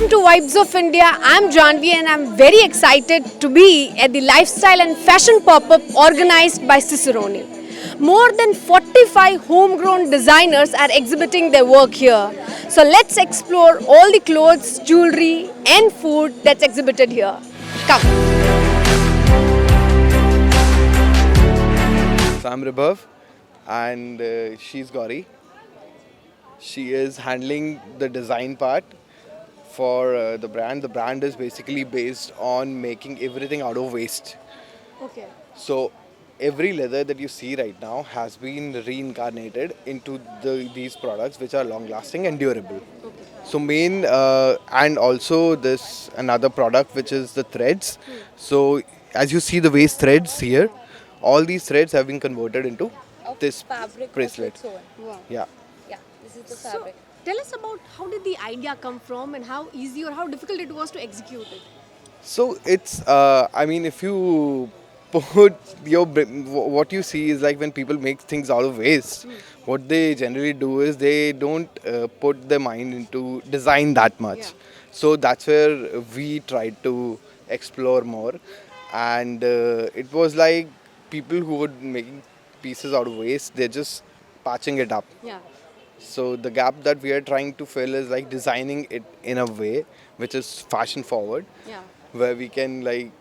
Welcome to Vibes of India. I'm Janvi and I'm very excited to be at the lifestyle and fashion pop-up organized by Ciceroni. More than 45 homegrown designers are exhibiting their work here. So let's explore all the clothes, jewelry and food that's exhibited here. Come. So I'm Ribhav and she's Gauri. She is handling the design part for the brand. The brand is basically based on making everything out of waste. Okay. So every leather that you see right now has been reincarnated into these products which are long lasting and durable. So main and also this another product which is the threads. So as you see the waste threads here, all these threads have been converted into this fabric bracelet. of its own. Wow. Yeah. Yeah, this is the So fabric. tell us about how did the idea come from and how easy or how difficult it was to execute it. So it's, I mean, if you put what you see is like when people make things out of waste, what they generally do is they don't put their mind into design that much. Yeah. So that's where we tried to explore more. And it was like people who were making pieces out of waste, they're just patching it up. Yeah. So the gap that we are trying to fill is like designing it in a way which is fashion forward, Yeah. where we can like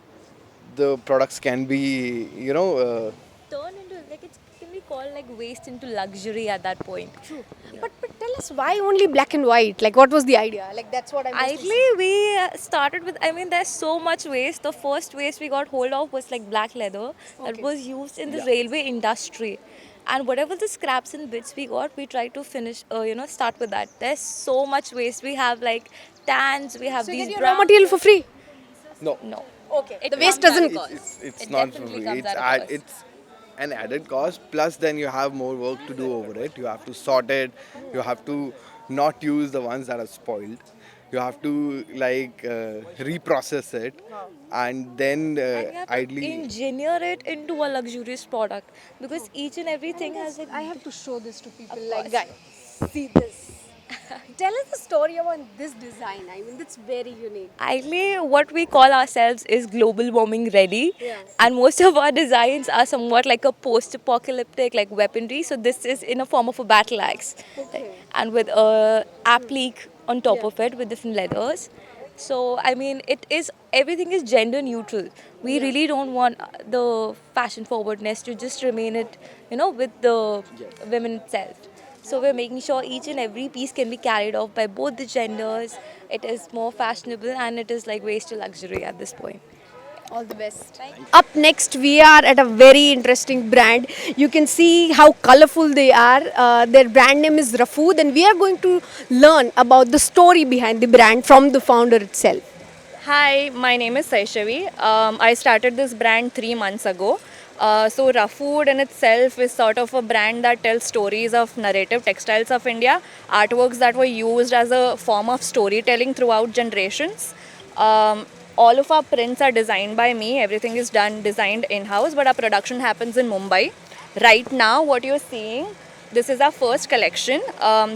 the products can be Turn into like it can be called like waste into luxury at that point. True. But tell us why only black and white? Like what was the idea? Like that's what I'm Ideally, we started with. I mean, there's so much waste. The first waste we got hold of was like black leather that Okay. was used in the railway industry. And whatever the scraps and bits we got, we tried to finish, start with that. There's so much waste. We have like tans, we have So you these get your brown. raw material for free. no, No. Okay. It The waste comes at a doesn't. cost. it's It not definitely free. comes It's at a cost. it's an added cost. Plus, then you have more work to do over it. You have to sort it. You have to not use the ones that are spoiled. You have to like reprocess it, and then And we have to ideally. engineer it into a luxurious product because each and everything has a I have to show this to people. Of Like, course. guys, see this. Tell us the story about this design. I mean, it's very unique. Ideally, what we call ourselves is global warming ready, Yeah. and most of our designs are somewhat like a post-apocalyptic like weaponry. So this is in a form of a battle axe, Okay. and with a applique on top Yeah. of it with different leathers. So I mean, everything is gender neutral. We really don't want the fashion forwardness to just remain with the women itself. So we're making sure each and every piece can be carried off by both the genders. It is more fashionable and it is like waste to luxury at this point. All the best. Up next, we are at a very interesting brand. You can see how colorful they are. Their brand name is RAFU'D, and we are going to learn about the story behind the brand from the founder itself. Hi, my name is Saishavi. I started this brand 3 months ago. So RAFU'D in itself is sort of a brand that tells stories of narrative textiles of India, artworks that were used as a form of storytelling throughout generations. All of our prints are designed by me. Everything is designed in-house, but our production happens in Mumbai. Right now, what you're seeing, this is our first collection.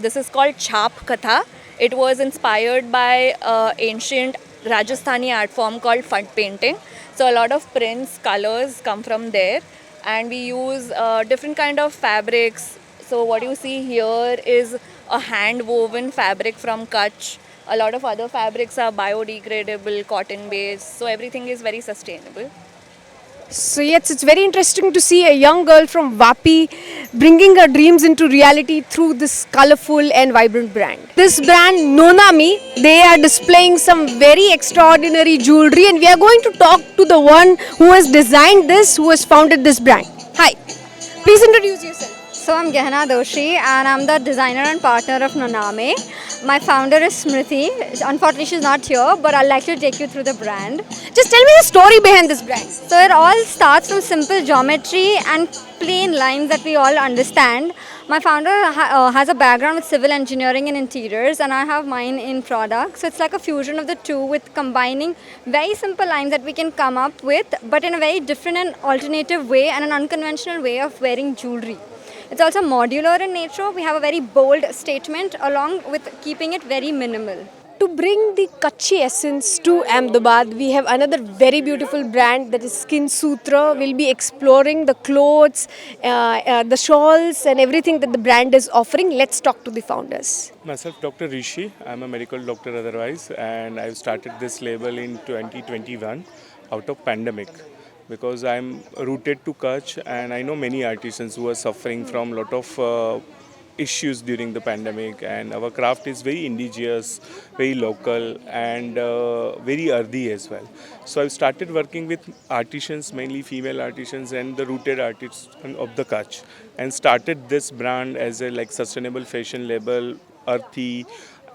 This is called Chhap Katha. It was inspired by ancient Rajasthani art form called fund painting. So a lot of prints, colors come from there, and we use different kind of fabrics. So what you see here is a hand woven fabric from Kutch. A lot of other fabrics are biodegradable, cotton based. So everything is very sustainable. So yes, it's very interesting to see a young girl from Vapi bringing her dreams into reality through this colorful and vibrant brand. This brand, Nonami, they are displaying some very extraordinary jewelry, and we are going to talk to the one who has designed this, who has founded this brand. Hi, please introduce yourself. So I'm Gehna Doshi and I'm the designer and partner of Noname. My founder is Smriti. Unfortunately, she's not here, but I'd like to take you through the brand. Just tell me the story behind this brand. So it all starts from simple geometry and plain lines that we all understand. My founder has a background with civil engineering and interiors, and I have mine in products. So it's like a fusion of the two, with combining very simple lines that we can come up with, but in a very different and alternative way and an unconventional way of wearing jewelry. It's also modular in nature. We have a very bold statement along with keeping it very minimal. To bring the Kutchi essence to Ahmedabad, we have another very beautiful brand that is Skin Sutra. We'll be exploring the clothes, the shawls, and everything that the brand is offering. Let's talk to the founders. Myself, Dr. Rishi. I'm a medical doctor otherwise, and I've started this label in 2021 out of pandemic because I'm rooted to Kutch, and I know many artisans who are suffering from a lot of issues during the pandemic, and our craft is very indigenous, very local, and very earthy as well. So I've started working with artisans, mainly female artisans and the rooted artists of the Kutch, and started this brand as a like sustainable fashion label, earthy,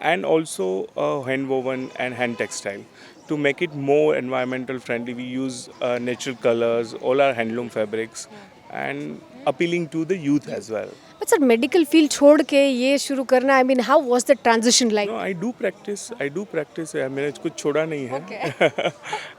and also hand woven and hand textile. To make it more environmental friendly, we use natural colors, all our handloom fabrics, and appealing to the youth as well. But sir, medical field छोड़ के ये शुरू करना, I mean, how was the transition like? No, I do practice. मैंने कुछ छोड़ा नहीं है.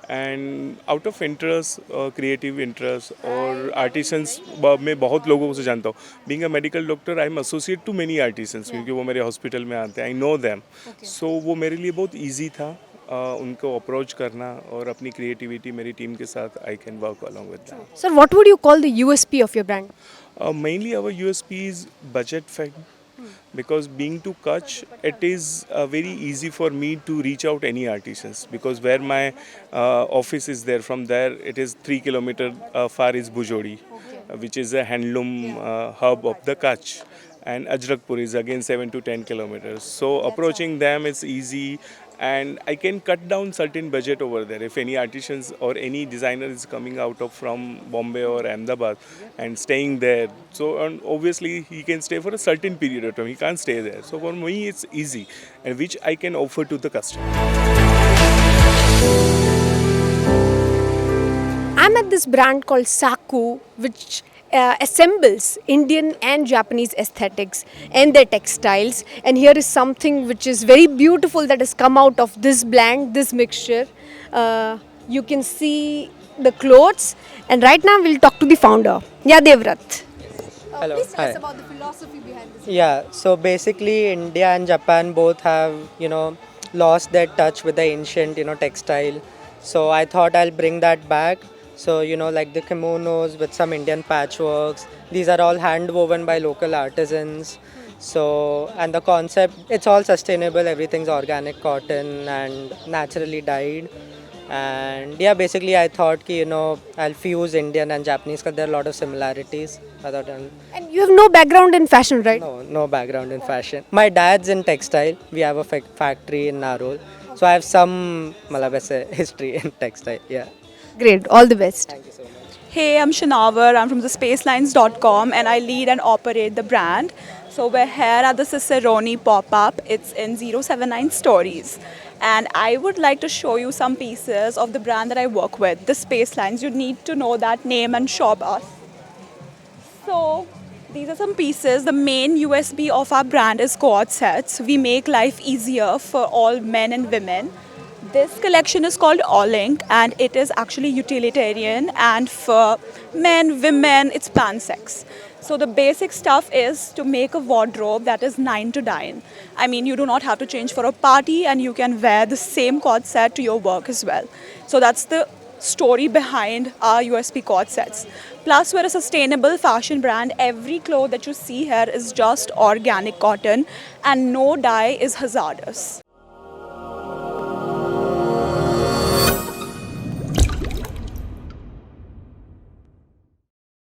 And out of interest, creative interest, और artisans मैं बहुत लोगों से जानता हूँ. Being a medical doctor, I'm associated to many artisans क्योंकि वो मेरे hospital में आते हैं. I know them. So वो मेरे लिए बहुत easy था. उनको अप्रोच करना और अपनी क्रिएटिविटी मेरी टीम के साथ I can work along with that. Sir, what would you call the USP of your brand? Mainly our USP is budget friendly because being to Kutch, it is very easy for me to reach out any artisans because where my office is there, from there it is 3 kilometers far is Bujodi, which is a handloom hub of the Kutch. And Ajrakpur is again 7 to 10 kilometers. So approaching them is easy, and I can cut down certain budget over there. If any artisans or any designer is coming out of from Bombay or Ahmedabad and staying there, so and obviously he can stay for a certain period of time. He can't stay there. So for me it's easy, and which I can offer to the customer. I'm at this brand called Saku, which assembles Indian and Japanese aesthetics and their textiles. And here is something which is very beautiful that has come out of this blend, this mixture. You can see the clothes. And right now we'll talk to the founder, Devrat. Hello. Please tell us Hi. about the philosophy behind this. Yeah, so basically India and Japan both have, lost their touch with the ancient, textile. So I thought I'll bring that back. So, like the kimonos with some Indian patchworks. These are all hand woven by local artisans. So, and the concept, it's all sustainable. Everything's organic cotton and naturally dyed. And yeah, basically I thought, I'll fuse Indian and Japanese because there are a lot of similarities. I thought And you have no background in fashion, right? no background in fashion. My dad's in textile. We have a factory in Narol. So I have some history in textile. Yeah. Great, all the best. Thank you so much. Hey, I'm Shanavar. I'm from the spacelines.com and I lead and operate the brand. So we're here at the Ciceroni pop-up. It's in 079 Stories. And I would like to show you some pieces of the brand that I work with, the Spacelines. You need to know that name and shop us. So these are some pieces. The main USP of our brand is cord sets. We make life easier for all men and women. This collection is called All Ink and it is actually utilitarian, and for men, women, it's pansex. So the basic stuff is to make a wardrobe that is 9 to 9. I mean, you do not have to change for a party and you can wear the same cord set to your work as well. So that's the story behind our USP cord sets. Plus, we're a sustainable fashion brand. Every cloth that you see here is just organic cotton and no dye is hazardous.